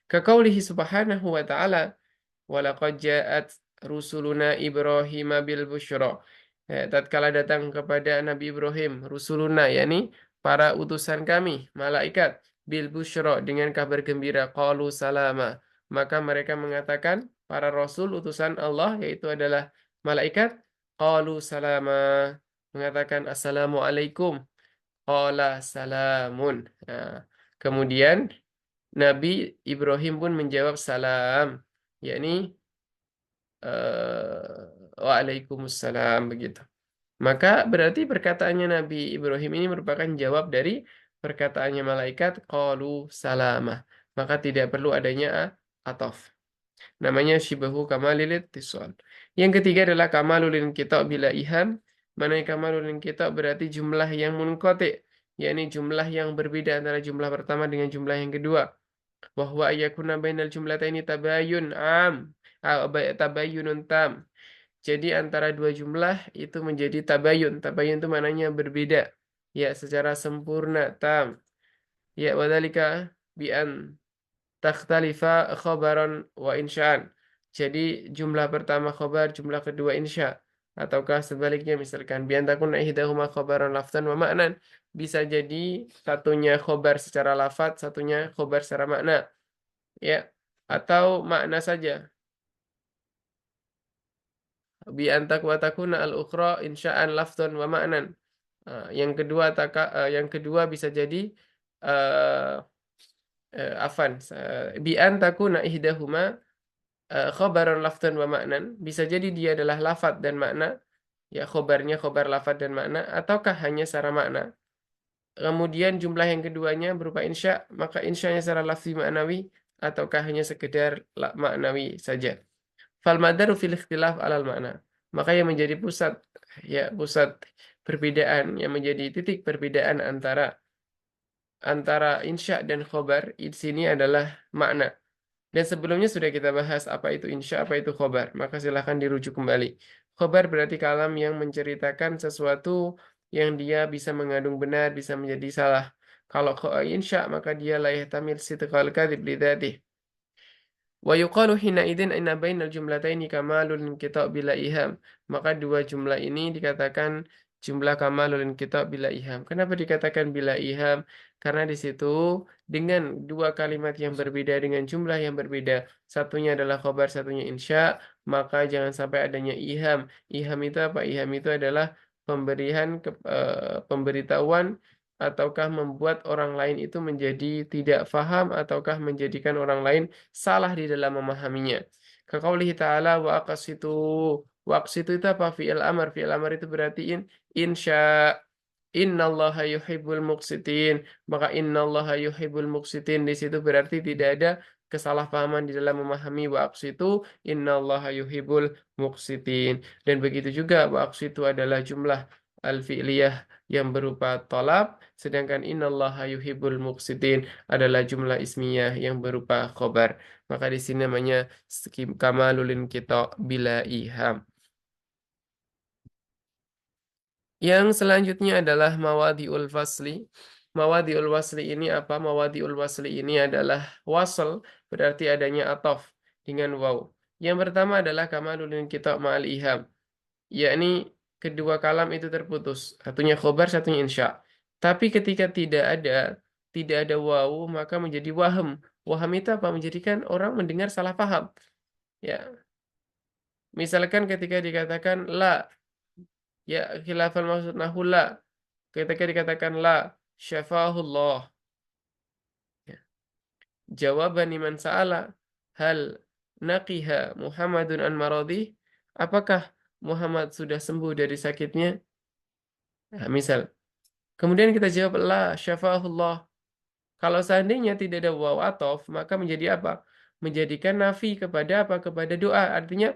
Kaqaulihi subhanahu wa ta'ala, walaqad ja'at rusuluna Ibrahim bil busyra. Tatkala datang kepada Nabi Ibrahim, rusuluna, yakni para utusan kami, malaikat, bil busyra, dengan kabar gembira, qalu salama. Maka mereka mengatakan, para rasul utusan Allah, yaitu adalah malaikat, qalu salama, mengatakan assalamualaikum. Qala salamun. Nah, kemudian Nabi Ibrahim pun menjawab salam, yakni waalaikumsalam begitu. Maka berarti perkataannya Nabi Ibrahim ini merupakan jawab dari perkataannya malaikat qalu salamah. Maka tidak perlu adanya ataf. Namanya syibahu kamalil ittisal. Yang ketiga adalah kamalul inqita' bila iham. Mana kamalul inqita' berarti jumlah yang munqati', yakni jumlah yang berbeda antara jumlah pertama dengan jumlah yang kedua. Wa huwa ayyakuna bainal jumlataini tabayun tabayunun tam. Jadi antara dua jumlah itu menjadi tabayun. Tabayun itu maknanya berbeda. Ya, secara sempurna tam. Ya, wadhalika bi an takhtalifa khobaron wa insya'an. Jadi jumlah pertama khobar, jumlah kedua insya. Ataukah sebaliknya misalkan biantakun ihdahuma khobaron laftan wa ma'nan. Bisa jadi satunya khobar secara lafat, satunya khobar secara makna. Ya, atau makna saja. Biantak wa takuna al-ukhra insya'an laftan wa ma'nan. Yang kedua bisa jadi uh, afan. Bi an takuna ihdahuma khobaron lafdan wa maknan, bisa jadi dia adalah lafad dan makna, ya khobarnya khobar lafad dan makna, ataukah hanya secara makna. Kemudian jumlah yang keduanya berupa insya, maka insyanya secara lafzi maknawi, ataukah hanya sekedar maknawi saja. Fal madaru fil ikhtilaf alal makna. Maka yang menjadi pusat, ya pusat perbedaan, yang menjadi titik perbedaan antara insya dan khobar di sini adalah makna. Dan sebelumnya sudah kita bahas apa itu insya, apa itu khobar. Maka silahkan dirujuk kembali. Khobar berarti kalam yang menceritakan sesuatu yang dia bisa mengandung benar, bisa menjadi salah. Kalau insya, maka dia la yahtamil sidqal kadhib lidzatih. Wa yuqalu hina idin inna bainal jumlataini kamalul inqita' bila iham. Maka dua jumlah ini dikatakan jumlah kamalul inqita' bila iham. Kenapa dikatakan bila iham? Karena di situ dengan dua kalimat yang berbeda dengan jumlah yang berbeda, satunya adalah khobar, satunya insya, maka jangan sampai adanya iham. Iham itu apa? Iham itu adalah pemberitahuan ataukah membuat orang lain itu menjadi tidak faham ataukah menjadikan orang lain salah di dalam memahaminya. Kaqaulihi ta'ala wa aqsitu. Wa aqsitu itu apa? Fi'il amar. Fi'il amar itu berarti insya. Innallaha yuhibbul muqsitin. Maka innallaha yuhibbul muqsitin di situ berarti tidak ada kesalahpahaman di dalam memahami wa aqsitu innallaha yuhibbul muqsitin. Dan begitu juga wa aqsitu adalah jumlah al-fi'liyah yang berupa tolab, sedangkan innallaha yuhibbul muqsitin adalah jumlah ismiyah yang berupa khobar. Maka di sini namanya kamalulin kita bila iham. Yang selanjutnya adalah mawadi'ul fasli. Mawadi'ul wasli ini apa? Mawadi'ul wasli ini adalah wasl, berarti adanya atof dengan waw. Yang pertama adalah kamalulin kita ma'al iham, yakni kedua kalam itu terputus. Satunya khobar, satunya insya. Tapi ketika tidak ada wawu, maka menjadi waham. Waham itu apa? Menjadikan orang mendengar salah paham. Ya, misalkan ketika dikatakan la, ya khilafal maksud nahu la. Ketika dikatakan la, syafahullah. Ya. Jawaban iman sa'ala, hal naqiha Muhammadun an maradih? Apakah Muhammad sudah sembuh dari sakitnya? Nah, misal. Kemudian kita jawab la syafahullah. Kalau seandainya tidak ada waw atof, maka menjadi apa? Menjadikan nafi kepada apa? Kepada doa. Artinya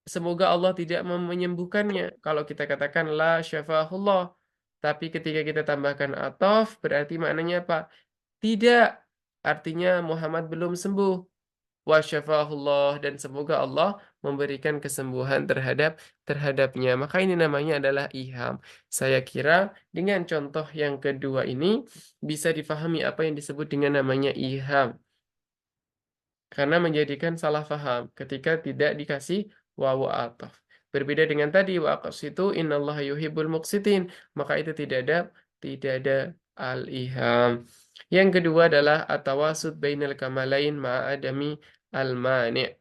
semoga Allah tidak menyembuhkannya. Kalau kita katakan la syafahullah. Tapi ketika kita tambahkan atof, berarti maknanya apa? Tidak. Artinya Muhammad belum sembuh. Wa syafahullah, dan semoga Allah memberikan kesembuhan terhadapnya. Maka ini namanya adalah iham. Saya kira dengan contoh yang kedua ini bisa difahami apa yang disebut dengan namanya iham. Karena menjadikan salah faham ketika tidak dikasih wawu ataf. Berbeda dengan tadi wa aqsitu innallaha yuhibbul muqsitin, maka itu tidak ada al-iham. Yang kedua adalah atawasud bainal kamalain ma'adami al-mani'.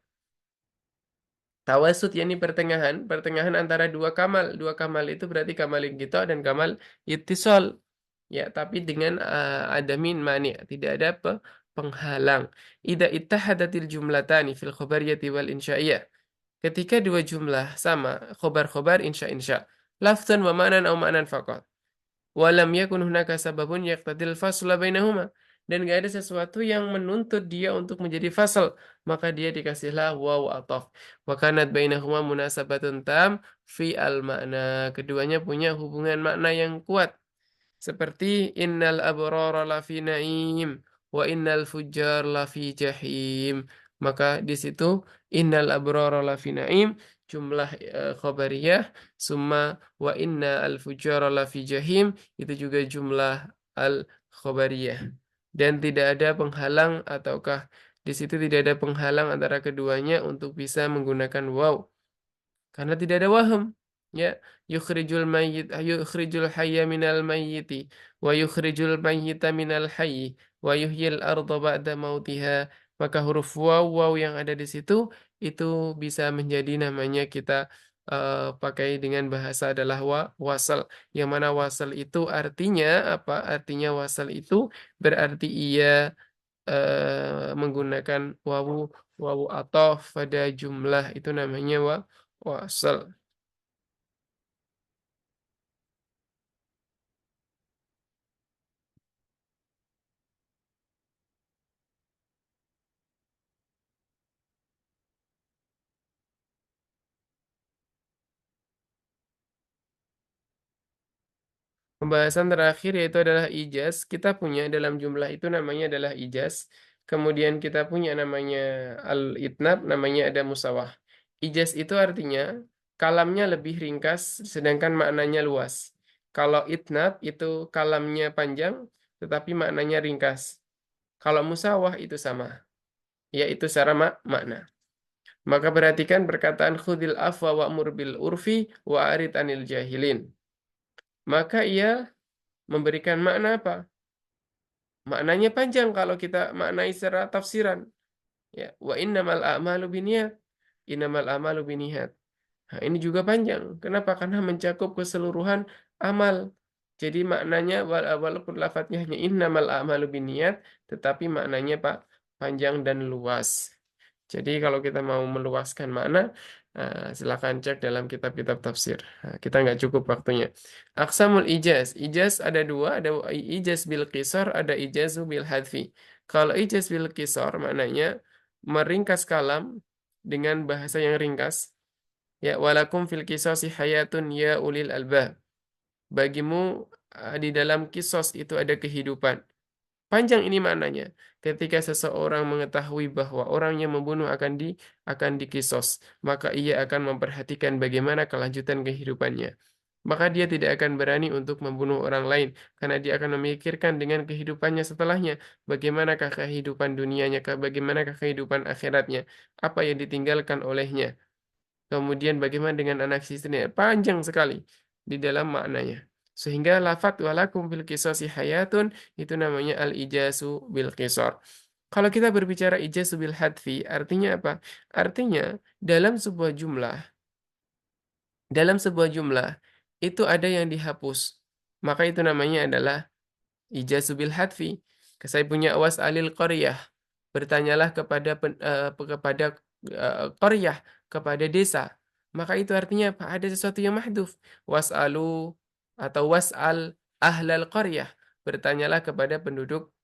Tawasud yakni pertengahan antara dua kamal. Dua kamal itu berarti kamal inqita dan kamal ittisal. Ya, tapi dengan adamin mani, tidak ada penghalang. Idza ittahadatil jumlatani fil khabariyati wal insya'iyah. Ketika dua jumlah sama, khobar-khobar, insya-insya. Lafzan wa ma'nan au ma'nan faqat. Walam yakun hunaka sababun yaqtadil fasla bainahuma. Dan gak ada sesuatu yang menuntut dia untuk menjadi fasal. Maka dia dikasihlah waw ataf. Wa kanat bainahuma munasabatun tam fi al-makna. Keduanya punya hubungan makna yang kuat. Seperti innal abrara lafi na'im wa innal fujjar lafi jahim. Maka di situ innal abrara lafi na'im jumlah khobariyah, summa wa inna al fujjara lafi jahim itu juga jumlah al khobariyah. Dan tidak ada penghalang ataukah di situ tidak ada penghalang antara keduanya untuk bisa menggunakan waw. Karena tidak ada waham. Ya, yukhrijul hayya minal mayyiti wa yukhrijul mayyita minal hayyi wa yuhyil arda ba'da mautiha. Maka huruf waw yang ada di situ itu bisa menjadi namanya kita pakai dengan bahasa adalah wasal. Yang mana wasal itu artinya apa? Artinya wasal itu berarti ia menggunakan wawu atau pada jumlah itu namanya wasal. Pembahasan terakhir yaitu adalah ijaz. Kita punya dalam jumlah itu namanya adalah ijaz. Kemudian kita punya namanya al-itnab, namanya ada musawah. Ijaz itu artinya kalamnya lebih ringkas sedangkan maknanya luas. Kalau itnab itu kalamnya panjang tetapi maknanya ringkas. Kalau musawah itu sama, yaitu secara makna. Maka perhatikan perkataan khudil afwa wa'mur bil urfi wa arid anil jahilin. Maka ia memberikan makna apa? Maknanya panjang kalau kita maknai secara tafsiran. Ya, wa innamal a'malu binniyat. Innamal a'malu binniyat. Nah, ini juga panjang. Kenapa? Karena mencakup keseluruhan amal. Jadi maknanya walaupun lafadznya hanya innamal a'malu binniyat, tetapi maknanya Pak panjang dan luas. Jadi kalau kita mau meluaskan makna, silakan cek dalam kitab-kitab tafsir. Kita nggak cukup waktunya. Aqsamul ijaz. Ijaz ada dua, ada ijaz bil qisar, ada ijazu bil hadfi. Kalau ijaz bil qisar maknanya meringkas kalam dengan bahasa yang ringkas. Ya, walakum fil qisasi hayatun ya ulil albab. Bagimu di dalam kisos itu ada kehidupan. Panjang ini maknanya. Ketika seseorang mengetahui bahwa orang yang membunuh akan dikisos, maka ia akan memperhatikan bagaimana kelanjutan kehidupannya. Maka dia tidak akan berani untuk membunuh orang lain karena dia akan memikirkan dengan kehidupannya setelahnya, bagaimanakah kehidupan dunianya, bagaimanakah kehidupan akhiratnya, apa yang ditinggalkan olehnya. Kemudian bagaimana dengan anak istrinya? Panjang sekali di dalam maknanya. Sehingga lafadz walakum fil qisasi hayatun itu namanya al-ijazu bil qisar. Kalau kita berbicara ijazu bil hadfi, artinya apa? Artinya dalam sebuah jumlah, itu ada yang dihapus. Maka itu namanya adalah ijazu bil hadfi. Saya punya alil qaryah. Bertanyalah kepada qaryah, kepada desa. Maka itu artinya apa? Ada sesuatu yang mahdhuf. Was'alu atau was'al ahlal qaryah. Bertanyalah kepada penduduk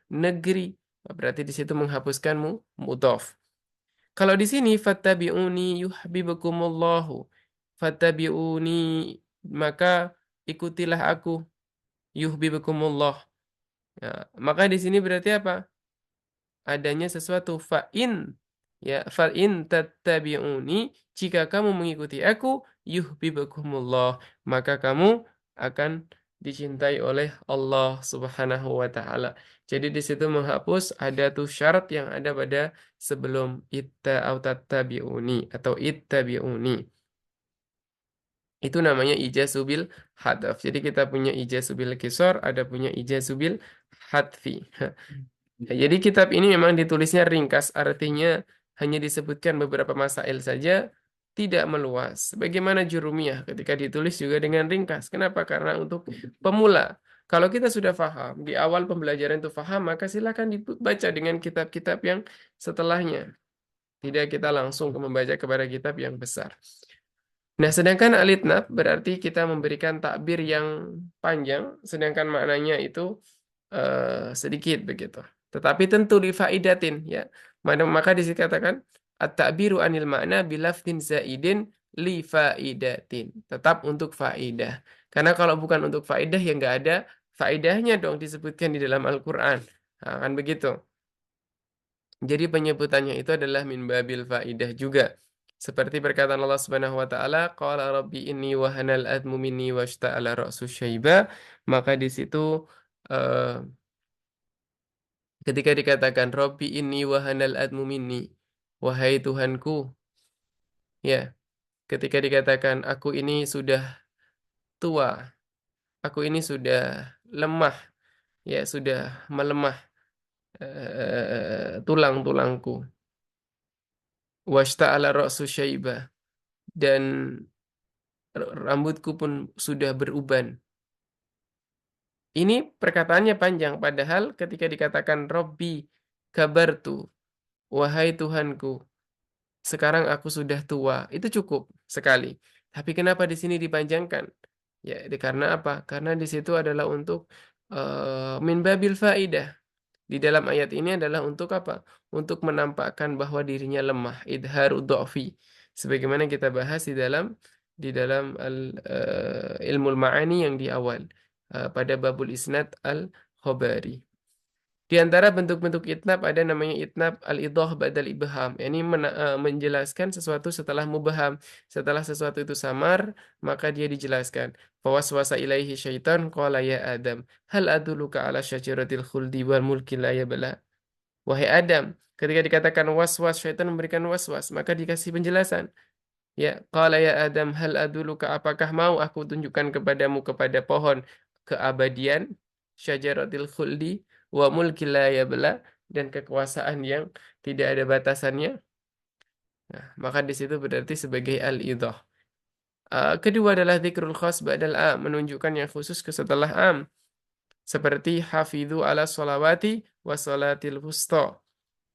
negeri. Berarti di situ menghapuskan mudhaf. Kalau di sini fattabi'uni yuhibbukumullahu. Fattabi'uni maka ikutilah aku yuhibbukumullah. Ya, maka di sini berarti apa? Adanya sesuatu fa'in tattabi'uni jika kamu mengikuti aku yuhibbukumullah maka kamu akan dicintai oleh Allah Subhanahu wa taala. Jadi di situ menghapus ada tuh syarat yang ada pada sebelum itta au tattabi'uni atau ittabi'uni. Itu namanya ijazul hadaf. Jadi kita punya ijazul kisor, ada punya ijazul hadfi. Ya, jadi kitab ini memang ditulisnya ringkas, artinya hanya disebutkan beberapa masail saja, tidak meluas. Bagaimana Jurumiyah ketika ditulis juga dengan ringkas. Kenapa? Karena untuk pemula. Kalau kita sudah paham, di awal pembelajaran itu paham, maka silakan dibaca dengan kitab-kitab yang setelahnya. Tidak kita langsung membaca kepada kitab yang besar. Nah, sedangkan alitnab berarti kita memberikan takbir yang panjang, sedangkan maknanya itu sedikit begitu. Tetapi tentu li faidatin ya. Maka dikatakan at-ta'biru anil makna bilafdin zaidin li faidatin. Tetap untuk faidah. Karena kalau bukan untuk faidah ya nggak ada faidahnya dong disebutkan di dalam Al-Qur'an. Nah, kan begitu. Jadi penyebutannya itu adalah min babil faidah juga. Seperti perkataan Allah Subhanahu wa taala, qala rabbi inni wahanal admu minni washta'ala ra'su syaiba, maka di situ eh, ketika dikatakan Robbi inni wahanal admu minni, wahai Tuhanku, ya, ketika dikatakan aku ini sudah tua, aku ini sudah lemah, ya, sudah melemah tulang-tulangku. Washta'ala ra'su syaiba dan rambutku pun sudah beruban. Ini perkataannya panjang, padahal ketika dikatakan Robbi kabartu, wahai Tuhanku, sekarang aku sudah tua. Itu cukup sekali. Tapi kenapa di sini dipanjangkan? Ya, karena apa? Karena di situ adalah untuk min babil faidah. Di dalam ayat ini adalah untuk apa? Untuk menampakkan bahwa dirinya lemah, idharu dha'fi. Sebagaimana kita bahas di dalam ilmul ma'ani yang di awal pada babul isnad al-khabari. Di antara bentuk-bentuk itnab ada namanya itnab al-idhah ba'dal ibham. Ini menjelaskan sesuatu setelah mubham. Setelah sesuatu itu samar, maka dia dijelaskan. Fawaswasa ilaihi syaitan qala ya Adam, hal aduluka ala syajaratil khuldi wal mulki la yabla. Wahai Adam, ketika dikatakan waswas, syaitan memberikan waswas, maka dikasih penjelasan. Ya, qala ya Adam, hal aduluka, apakah mau aku tunjukkan kepadamu kepada pohon keabadian, syajaratil khuldi, wa mulki la yabla, dan kekuasaan yang tidak ada batasannya. Nah, maka di situ berarti sebagai al-idah. Kedua adalah dzikrul khas ba'dal am, menunjukkan yang khusus ke setelah am. Seperti hafidhu ala sholawati wa sholatil wusta.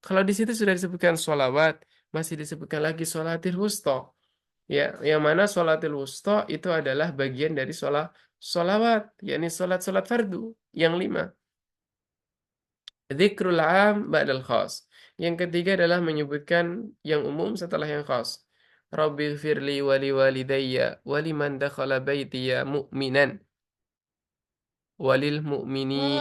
Kalau di situ sudah disebutkan sholawat, masih disebutkan lagi sholatil wusta. Ya, yang mana sholatil wusta itu adalah bagian dari sholawat, yakni sholat fardu yang 5. Dzikrul am ba'dal khas. Yang ketiga adalah menyebutkan yang umum setelah yang khas. Rabbi firli wali walidayya waliman dakhala baitiya mu'minan walil mu'mini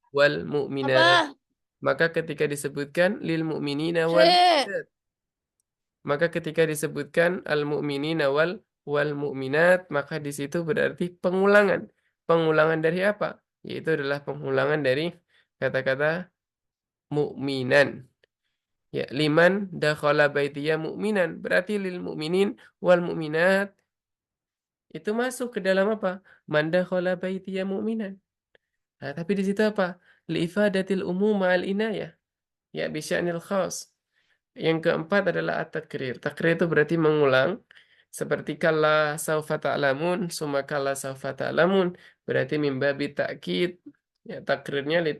wal mu'minat. Apa? Maka ketika disebutkan lil mu'minina wal Cek. mu'minat, maka ketika disebutkan al mu'minina wal mu'minat, maka di situ berarti pengulangan. Pengulangan dari apa? Yaitu adalah pengulangan dari kata-kata mu'minan. Ya, liman dakhala baitiya mu'minan. Berarti lil mu'minin wal mu'minat itu masuk ke dalam apa? Man dakhala baitiya mu'minan. Nah, tapi di situ apa? Li'ifadatil umum ma'al inayah. Ya, bisya'nil khas. Yang keempat adalah at-takrir. Takrir itu berarti mengulang. Seperti kala saufa ta'lamun, summa kala saufa ta'lamun. Berarti mimbabi ta'kid. Ya, takrirnya li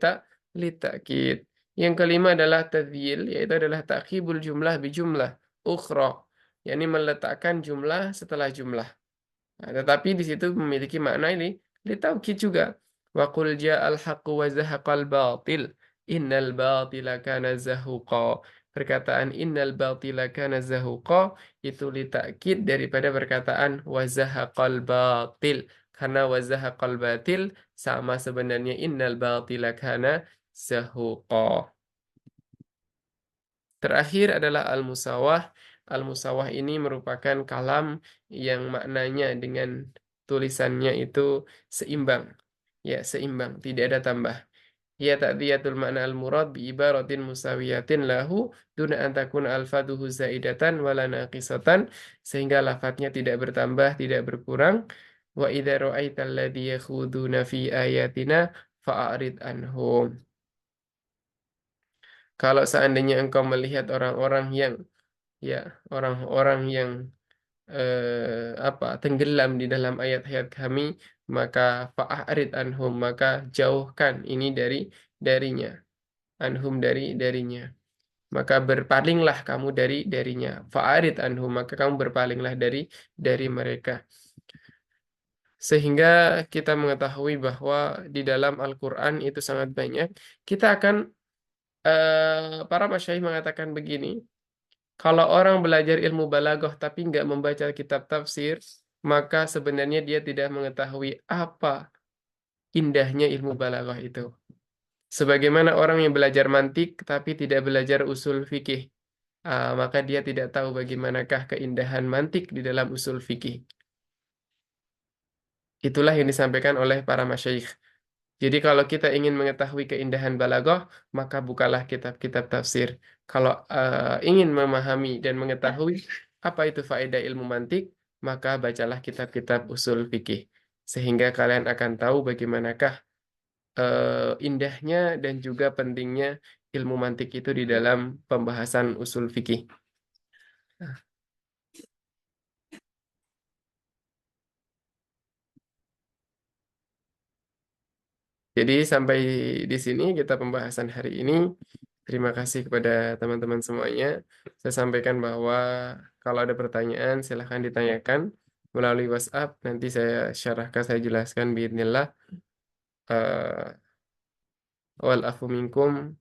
ta'kid. Yang kelima adalah tadhyil, yaitu adalah ta'khibul jumlah bi jumlah ukhra. yakni meletakkan jumlah setelah jumlah. Nah, tetapi di situ memiliki makna ini litaukid juga. Wa qul ja'al haqqu wa zahaqal batil. Innal batila kana zahuqa. Perkataan innal batila kana zahuqa itu litaukid daripada perkataan wa zahaqal batil. Karena wa zahaqal batil sama sebenarnya innal batila kana zahuqa. Terakhir adalah al-musawah. Al-musawah ini merupakan kalam yang maknanya dengan tulisannya itu seimbang. Ya, seimbang, tidak ada tambah. Ya ta'diyatul makna al-murad bi ibaratin musawiyatin lahu duna an takuna alfaduhu zaidatan wala naqisatan sehingga lafadznya tidak bertambah, tidak berkurang. Wa idza ra'aital ladzi yakhuduna fi ayatina fa'arid anhum. Kalau seandainya engkau melihat orang-orang yang ya orang-orang yang tenggelam di dalam ayat-ayat kami, maka fa'arid anhum, maka jauhkan ini darinya, anhum darinya, maka berpalinglah kamu darinya, fa'arid anhum, maka kamu berpalinglah dari mereka. Sehingga kita mengetahui bahwa di dalam Al-Quran itu sangat banyak. Kita akan para masyayikh mengatakan begini. Kalau orang belajar ilmu balaghah tapi nggak membaca kitab tafsir, maka sebenarnya dia tidak mengetahui apa indahnya ilmu balaghah itu. Sebagaimana orang yang belajar mantik tapi tidak belajar usul fikih, maka dia tidak tahu bagaimanakah keindahan mantik di dalam usul fikih. Itulah yang disampaikan oleh para masyayikh. Jadi kalau kita ingin mengetahui keindahan balaghah, maka bukalah kitab-kitab tafsir. Kalau ingin memahami dan mengetahui apa itu faedah ilmu mantik, maka bacalah kitab-kitab usul fikih. Sehingga kalian akan tahu bagaimanakah indahnya dan juga pentingnya ilmu mantik itu di dalam pembahasan usul fikih. Jadi sampai di sini kita pembahasan hari ini. Terima kasih kepada teman-teman semuanya. Saya sampaikan bahwa kalau ada pertanyaan silahkan ditanyakan melalui WhatsApp. Nanti saya syarahkan, saya jelaskan biidznillah. Wal afu minkum.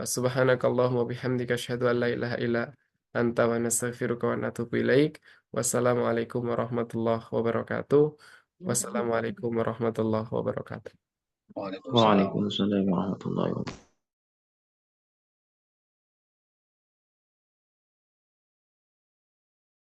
Subhanakallahumma bihamdika asyhadu an la ilaha illa anta wa nastaghfiruka wa natubu ilaik. Wassalamualaikum warahmatullahi wabarakatuh. Wassalamualaikum warahmatullahi wabarakatuh. وعليكم السلام ورحمة الله وبركاته.